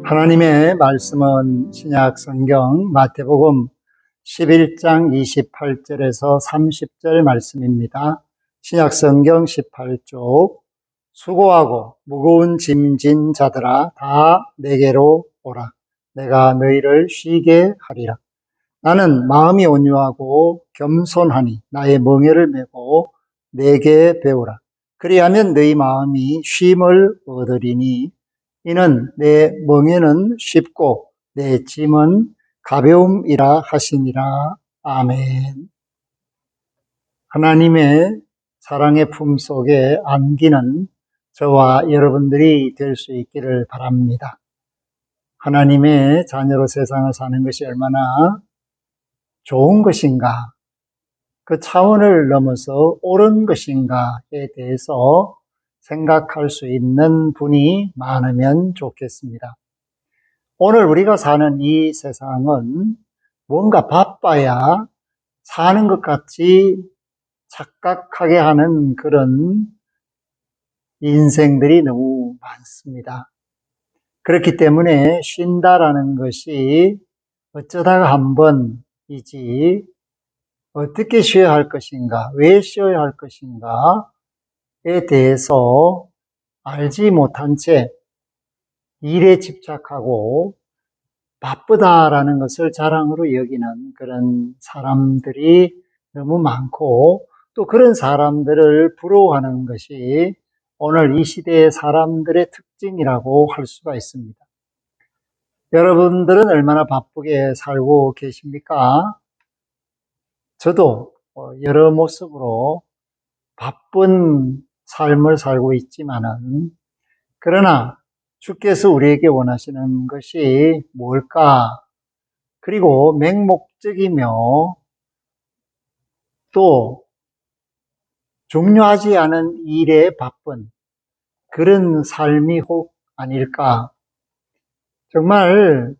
하나님의 말씀은 신약 성경 마태복음 11장 28절에서 30절 말씀입니다. 신약 성경 18쪽 수고하고 무거운 짐진 자들아 다 내게로 오라. 내가 너희를 쉬게 하리라. 나는 마음이 온유하고 겸손하니 나의 멍에를 메고 내게 배우라. 그리하면 너희 마음이 쉼을 얻으리니 이는 내 멍에는 쉽고 내 짐은 가벼움이라 하시니라. 아멘. 하나님의 사랑의 품속에 안기는 저와 여러분들이 될 수 있기를 바랍니다. 하나님의 자녀로 세상을 사는 것이 얼마나 좋은 것인가, 그 차원을 넘어서 옳은 것인가에 대해서 생각할 수 있는 분이 많으면 좋겠습니다. 오늘 우리가 사는 이 세상은 뭔가 바빠야 사는 것 같이 착각하게 하는 그런 인생들이 너무 많습니다. 그렇기 때문에 쉰다라는 것이 어쩌다가 한 번이지 어떻게 쉬어야 할 것인가, 왜 쉬어야 할 것인가에 대해서 알지 못한 채 일에 집착하고 바쁘다라는 것을 자랑으로 여기는 그런 사람들이 너무 많고, 또 그런 사람들을 부러워하는 것이 오늘 이 시대의 사람들의 특징이라고 할 수가 있습니다. 여러분들은 얼마나 바쁘게 살고 계십니까? 저도 여러 모습으로 바쁜 삶을 살고 있지만은, 그러나 주께서 우리에게 원하시는 것이 뭘까? 그리고 맹목적이며 또 중요하지 않은 일에 바쁜 그런 삶이 혹 아닐까? 정말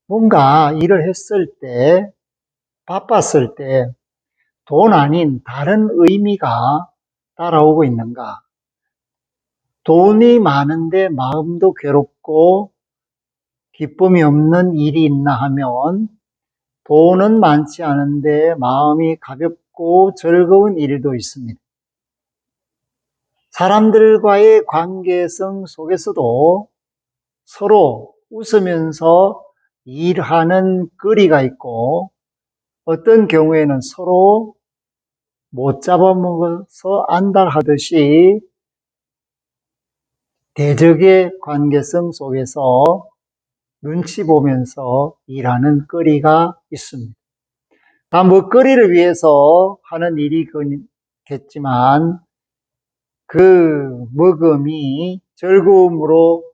뭔가 일을 했을 때, 바빴을 때 돈 아닌 다른 의미가 따라오고 있는가? 돈이 많은데 마음도 괴롭고 기쁨이 없는 일이 있나 하면, 돈은 많지 않은데 마음이 가볍고 즐거운 일도 있습니다. 사람들과의 관계성 속에서도 서로 웃으면서 일하는 거리가 있고, 어떤 경우에는 서로 못 잡아먹어서 안달하듯이 대적의 관계성 속에서 눈치 보면서 일하는 거리가 있습니다. 다 먹거리를 위해서 하는 일이겠지만, 그 먹음이 즐거움으로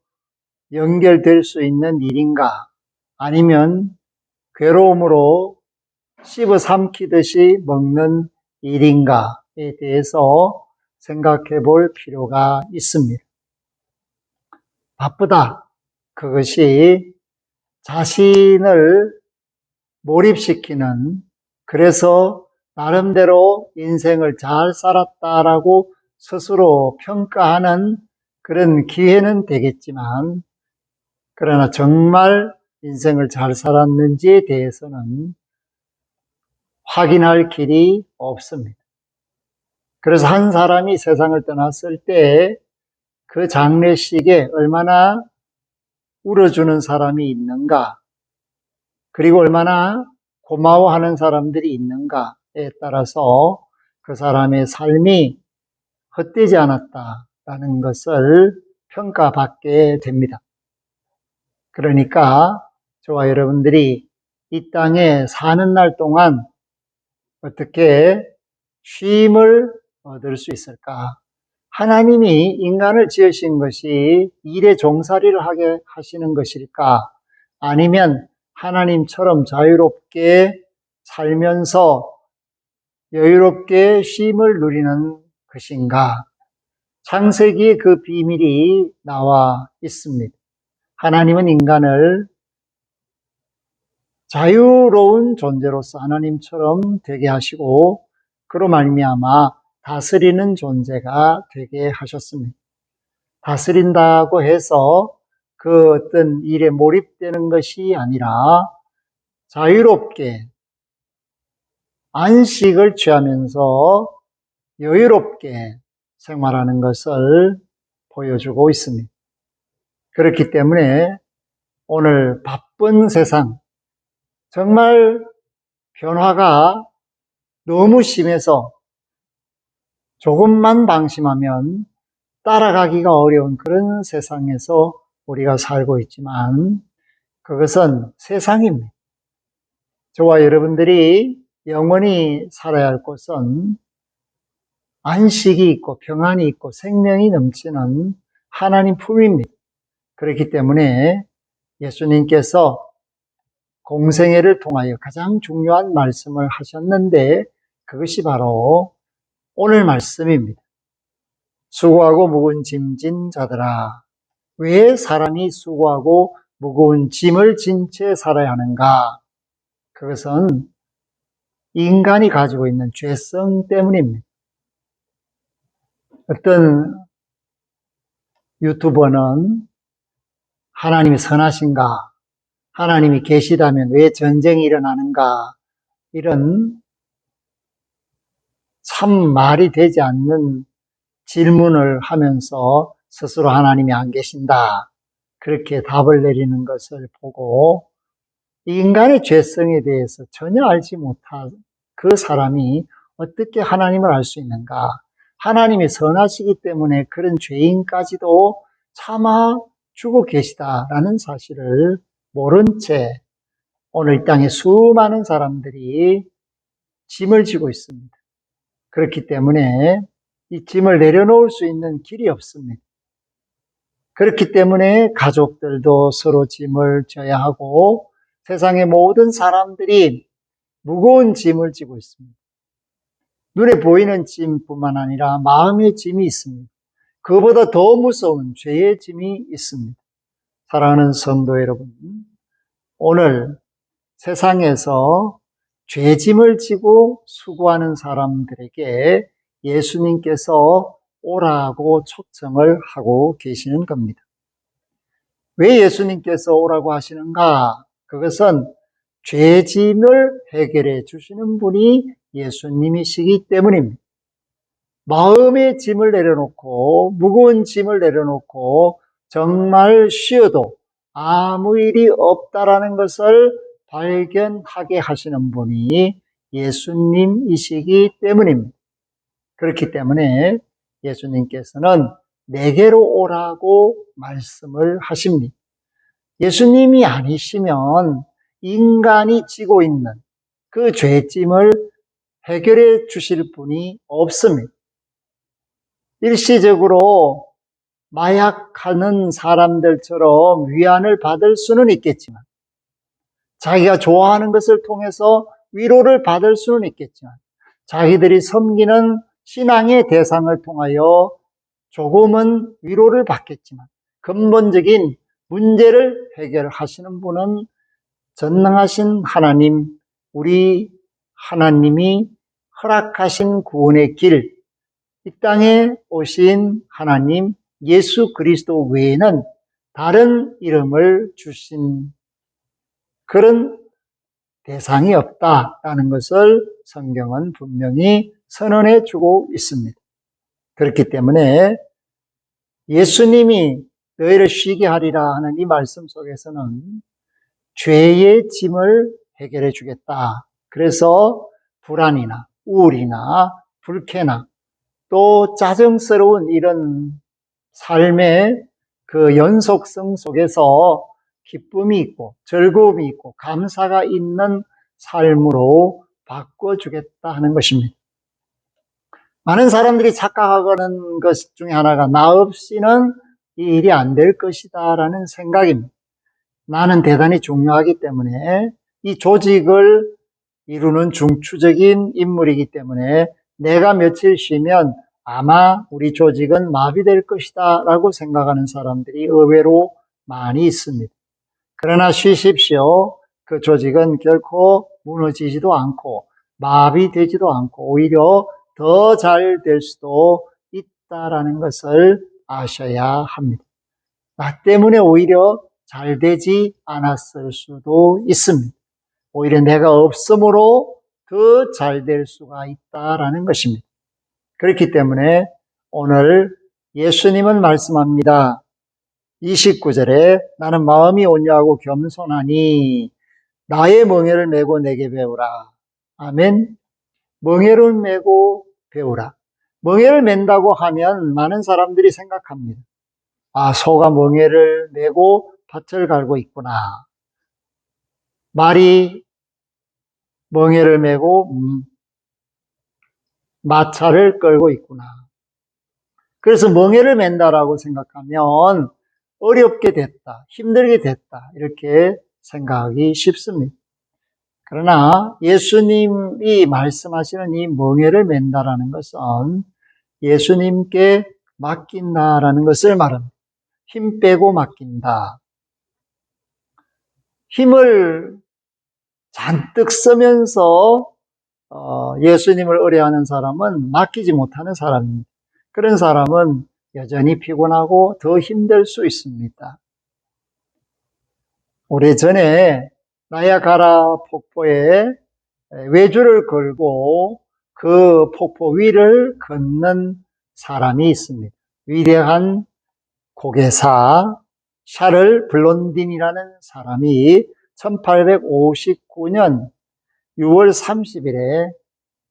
연결될 수 있는 일인가, 아니면 괴로움으로 씹어 삼키듯이 먹는 일인가에 대해서 생각해 볼 필요가 있습니다. 바쁘다, 그것이 자신을 몰입시키는, 그래서 나름대로 인생을 잘 살았다라고 스스로 평가하는 그런 기회는 되겠지만, 그러나 정말 인생을 잘 살았는지에 대해서는 확인할 길이 없습니다. 그래서 한 사람이 세상을 떠났을 때 그 장례식에 얼마나 울어주는 사람이 있는가, 그리고 얼마나 고마워하는 사람들이 있는가에 따라서 그 사람의 삶이 헛되지 않았다라는 것을 평가받게 됩니다. 그러니까 저와 여러분들이 이 땅에 사는 날 동안 어떻게 쉼을 얻을 수 있을까? 하나님이 인간을 지으신 것이 일에 종살이를 하게 하시는 것일까? 아니면 하나님처럼 자유롭게 살면서 여유롭게 쉼을 누리는 것인가? 창세기에 그 비밀이 나와 있습니다. 하나님은 인간을 자유로운 존재로서 하나님처럼 되게 하시고, 그로 말미암아 다스리는 존재가 되게 하셨습니다. 다스린다고 해서 그 어떤 일에 몰입되는 것이 아니라 자유롭게 안식을 취하면서 여유롭게 생활하는 것을 보여주고 있습니다. 그렇기 때문에 오늘 바쁜 세상, 정말 변화가 너무 심해서 조금만 방심하면 따라가기가 어려운 그런 세상에서 우리가 살고 있지만 그것은 세상입니다. 저와 여러분들이 영원히 살아야 할 곳은 안식이 있고 평안이 있고 생명이 넘치는 하나님 품입니다. 그렇기 때문에 예수님께서 공생애를 통하여 가장 중요한 말씀을 하셨는데 그것이 바로 오늘 말씀입니다. 수고하고 무거운 짐진 자들아, 왜 사람이 수고하고 무거운 짐을 진 채 살아야 하는가? 그것은 인간이 가지고 있는 죄성 때문입니다. 어떤 유튜버는 하나님이 선하신가? 하나님이 계시다면 왜 전쟁이 일어나는가? 이런 참 말이 되지 않는 질문을 하면서 스스로 하나님이 안 계신다. 그렇게 답을 내리는 것을 보고 인간의 죄성에 대해서 전혀 알지 못한 그 사람이 어떻게 하나님을 알 수 있는가? 하나님이 선하시기 때문에 그런 죄인까지도 참아 주고 계시다라는 사실을 모른 채 오늘 이 땅에 수많은 사람들이 짐을 지고 있습니다. 그렇기 때문에 이 짐을 내려놓을 수 있는 길이 없습니다. 그렇기 때문에 가족들도 서로 짐을 져야 하고 세상의 모든 사람들이 무거운 짐을 지고 있습니다. 눈에 보이는 짐뿐만 아니라 마음의 짐이 있습니다. 그보다 더 무서운 죄의 짐이 있습니다. 사랑하는 성도 여러분, 오늘 세상에서 죄짐을 지고 수고하는 사람들에게 예수님께서 오라고 초청을 하고 계시는 겁니다. 왜 예수님께서 오라고 하시는가? 그것은 죄짐을 해결해 주시는 분이 예수님이시기 때문입니다. 마음의 짐을 내려놓고 무거운 짐을 내려놓고 정말 쉬어도 아무 일이 없다라는 것을 발견하게 하시는 분이 예수님이시기 때문입니다. 그렇기 때문에 예수님께서는 내게로 오라고 말씀을 하십니다. 예수님이 아니시면 인간이 지고 있는 그 죄짐을 해결해 주실 분이 없습니다. 일시적으로 마약하는 사람들처럼 위안을 받을 수는 있겠지만, 자기가 좋아하는 것을 통해서 위로를 받을 수는 있겠지만, 자기들이 섬기는 신앙의 대상을 통하여 조금은 위로를 받겠지만, 근본적인 문제를 해결하시는 분은 전능하신 하나님, 우리 하나님이 허락하신 구원의 길, 이 땅에 오신 하나님 예수 그리스도 외에는 다른 이름을 주신 그런 대상이 없다라는 것을 성경은 분명히 선언해 주고 있습니다. 그렇기 때문에 예수님이 너희를 쉬게 하리라 하는 이 말씀 속에서는 죄의 짐을 해결해 주겠다. 그래서 불안이나 우울이나 불쾌나 또 짜증스러운 이런 삶의 그 연속성 속에서 기쁨이 있고 즐거움이 있고 감사가 있는 삶으로 바꿔주겠다 하는 것입니다. 많은 사람들이 착각하는 것 중에 하나가 나 없이는 이 일이 안 될 것이다 라는 생각입니다. 나는 대단히 중요하기 때문에 이 조직을 이루는 중추적인 인물이기 때문에 내가 며칠 쉬면 아마 우리 조직은 마비될 것이다 라고 생각하는 사람들이 의외로 많이 있습니다. 그러나 쉬십시오. 그 조직은 결코 무너지지도 않고 마비되지도 않고 오히려 더 잘 될 수도 있다라는 것을 아셔야 합니다. 나 때문에 오히려 잘 되지 않았을 수도 있습니다. 오히려 내가 없음으로 더 잘 될 수가 있다라는 것입니다. 그렇기 때문에 오늘 예수님은 말씀합니다. 29절에 나는 마음이 온유하고 겸손하니 나의 멍에를 메고 내게 배우라. 아멘. 멍에를 메고 배우라. 멍에를 맨다고 하면 많은 사람들이 생각합니다. 아, 소가 멍에를 메고 밭을 갈고 있구나. 말이 멍에를 메고 마차를 끌고 있구나. 그래서 멍에를 맨다라고 생각하면 어렵게 됐다, 힘들게 됐다 이렇게 생각하기 쉽습니다. 그러나 예수님이 말씀하시는 이 멍에를 맨다라는 것은 예수님께 맡긴다라는 것을 말합니다. 힘 빼고 맡긴다. 힘을 잔뜩 쓰면서 예수님을 의뢰하는 사람은 맡기지 못하는 사람입니다. 그런 사람은 여전히 피곤하고 더 힘들 수 있습니다. 오래전에 나야가라 폭포에 외주를 걸고 그 폭포 위를 걷는 사람이 있습니다. 위대한 고개사 샤를 블론딘이라는 사람이 1859년 6월 30일에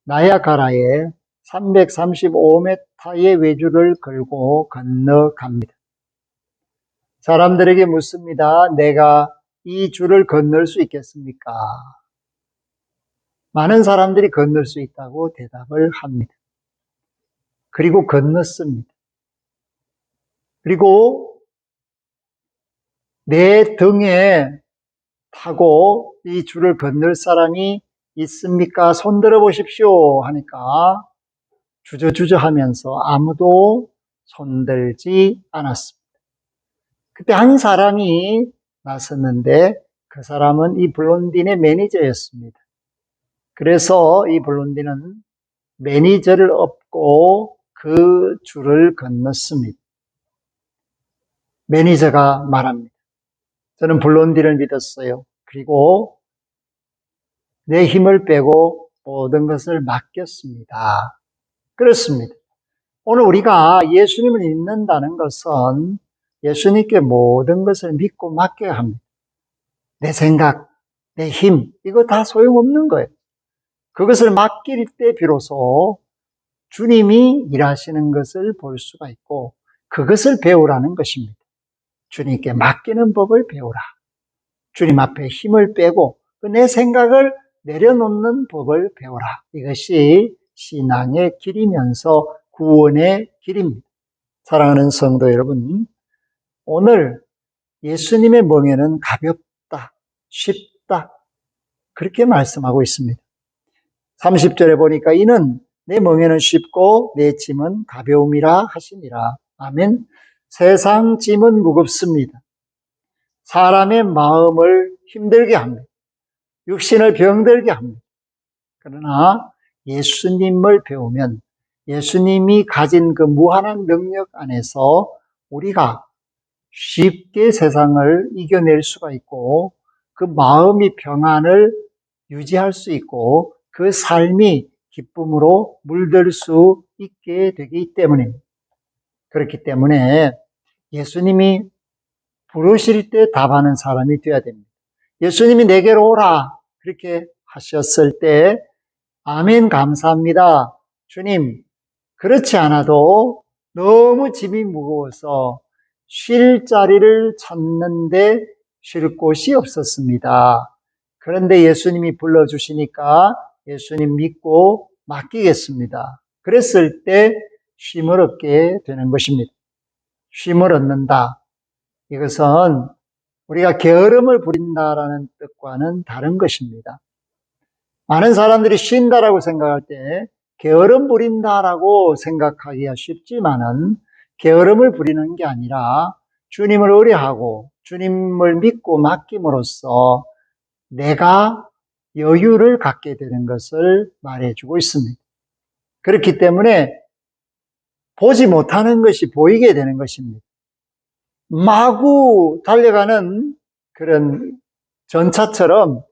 나야가라에 335m의 외주를 걸고 건너갑니다. 사람들에게 묻습니다. 내가 이 줄을 건널 수 있겠습니까? 많은 사람들이 건널 수 있다고 대답을 합니다. 그리고 건넜습니다. 그리고 내 등에 타고 이 줄을 건널 사람이 있습니까? 손 들어 보십시오 하니까 주저주저 하면서 아무도 손들지 않았습니다. 그때 한 사람이 나섰는데 그 사람은 이 블론딘의 매니저였습니다. 그래서 이 블론딘은 매니저를 업고 그 줄을 건넜습니다. 매니저가 말합니다. 저는 블론딘을 믿었어요. 그리고 내 힘을 빼고 모든 것을 맡겼습니다. 그렇습니다. 오늘 우리가 예수님을 믿는다는 것은 예수님께 모든 것을 믿고 맡겨야 합니다. 내 생각, 내 힘, 이거 다 소용없는 거예요. 그것을 맡길 때 비로소 주님이 일하시는 것을 볼 수가 있고 그것을 배우라는 것입니다. 주님께 맡기는 법을 배우라. 주님 앞에 힘을 빼고 내 생각을 내려놓는 법을 배우라. 이것이 신앙의 길이면서 구원의 길입니다. 사랑하는 성도 여러분, 오늘 예수님의 멍에는 가볍다, 쉽다 그렇게 말씀하고 있습니다. 30절에 보니까 이는 내 멍에는 쉽고 내 짐은 가벼움이라 하시니라. 아멘. 세상 짐은 무겁습니다. 사람의 마음을 힘들게 합니다. 육신을 병들게 합니다. 그러나 예수님을 배우면 예수님이 가진 그 무한한 능력 안에서 우리가 쉽게 세상을 이겨낼 수가 있고 그 마음이 평안을 유지할 수 있고 그 삶이 기쁨으로 물들 수 있게 되기 때문입니다. 그렇기 때문에 예수님이 부르실 때 답하는 사람이 되어야 됩니다. 예수님이 내게로 오라 그렇게 하셨을 때 아멘 감사합니다. 주님 그렇지 않아도 너무 짐이 무거워서 쉴 자리를 찾는데 쉴 곳이 없었습니다. 그런데 예수님이 불러주시니까 예수님 믿고 맡기겠습니다. 그랬을 때 쉼을 얻게 되는 것입니다. 쉼을 얻는다. 이것은 우리가 게으름을 부린다라는 뜻과는 다른 것입니다. 많은 사람들이 쉰다라고 생각할 때 게으름 부린다라고 생각하기가 쉽지만은 게으름을 부리는 게 아니라 주님을 의뢰하고 주님을 믿고 맡김으로써 내가 여유를 갖게 되는 것을 말해주고 있습니다. 그렇기 때문에 보지 못하는 것이 보이게 되는 것입니다. 마구 달려가는 그런 전차처럼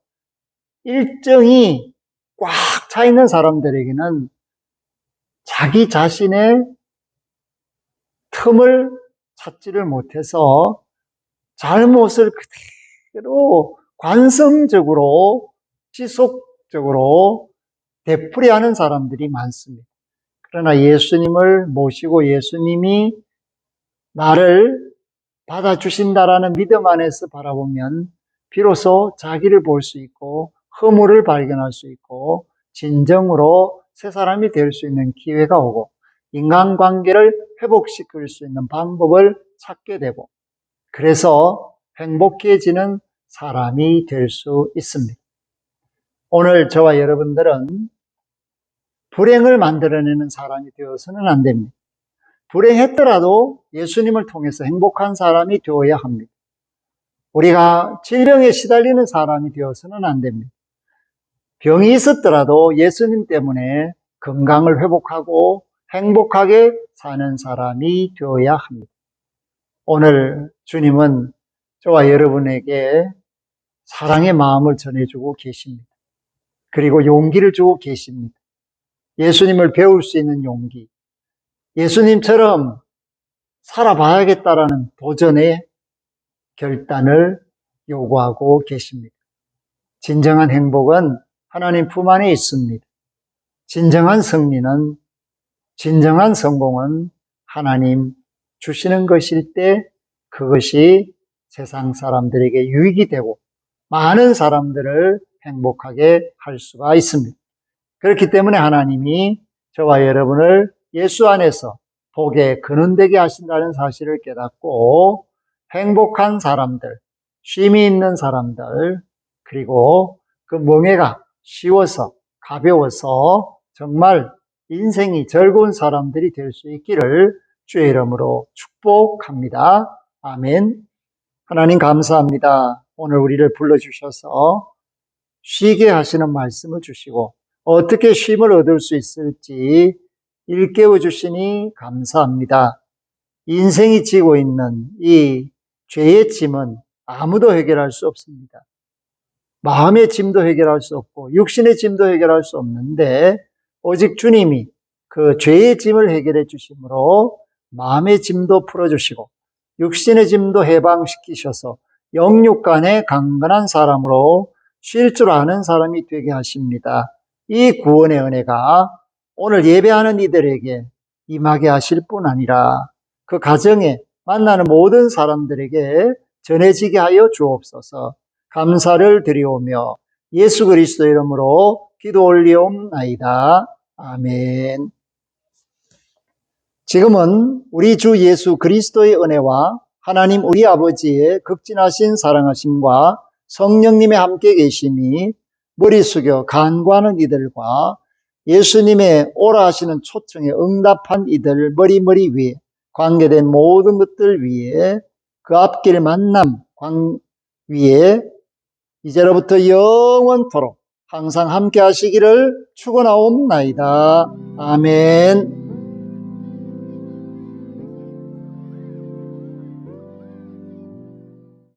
일정이 꽉 차 있는 사람들에게는 자기 자신의 틈을 찾지를 못해서 잘못을 그대로 관성적으로 지속적으로 되풀이하는 사람들이 많습니다. 그러나 예수님을 모시고 예수님이 나를 받아주신다라는 믿음 안에서 바라보면 비로소 자기를 볼 수 있고 허물을 발견할 수 있고 진정으로 새 사람이 될 수 있는 기회가 오고 인간관계를 회복시킬 수 있는 방법을 찾게 되고 그래서 행복해지는 사람이 될 수 있습니다. 오늘 저와 여러분들은 불행을 만들어내는 사람이 되어서는 안 됩니다. 불행했더라도 예수님을 통해서 행복한 사람이 되어야 합니다. 우리가 질병에 시달리는 사람이 되어서는 안 됩니다. 병이 있었더라도 예수님 때문에 건강을 회복하고 행복하게 사는 사람이 되어야 합니다. 오늘 주님은 저와 여러분에게 사랑의 마음을 전해주고 계십니다. 그리고 용기를 주고 계십니다. 예수님을 배울 수 있는 용기, 예수님처럼 살아봐야겠다라는 도전의 결단을 요구하고 계십니다. 진정한 행복은 하나님 품 안에 있습니다. 진정한 승리는, 진정한 성공은 하나님 주시는 것일 때 그것이 세상 사람들에게 유익이 되고 많은 사람들을 행복하게 할 수가 있습니다. 그렇기 때문에 하나님이 저와 여러분을 예수 안에서 복에 근원되게 하신다는 사실을 깨닫고 행복한 사람들, 쉼이 있는 사람들, 그리고 그 멍해가 쉬워서 가벼워서 정말 인생이 즐거운 사람들이 될 수 있기를 주의 이름으로 축복합니다. 아멘. 하나님 감사합니다. 오늘 우리를 불러주셔서 쉬게 하시는 말씀을 주시고 어떻게 쉼을 얻을 수 있을지 일깨워 주시니 감사합니다. 인생이 지고 있는 이 죄의 짐은 아무도 해결할 수 없습니다. 마음의 짐도 해결할 수 없고 육신의 짐도 해결할 수 없는데 오직 주님이 그 죄의 짐을 해결해 주심으로 마음의 짐도 풀어주시고 육신의 짐도 해방시키셔서 영육간의 강건한 사람으로 쉴 줄 아는 사람이 되게 하십니다. 이 구원의 은혜가 오늘 예배하는 이들에게 임하게 하실 뿐 아니라 그 가정에 만나는 모든 사람들에게 전해지게 하여 주옵소서. 감사를 드리오며 예수 그리스도 이름으로 기도 올리옵나이다. 아멘. 지금은 우리 주 예수 그리스도의 은혜와 하나님 우리 아버지의 극진하신 사랑하심과 성령님의 함께 계심이 머리 숙여 간구하는 이들과 예수님의 오라 하시는 초청에 응답한 이들 머리 위에 관계된 모든 것들 위에 그 앞길 만남 위에 이제로부터 영원토록 항상 함께 하시기를 축원하옵나이다. 아멘.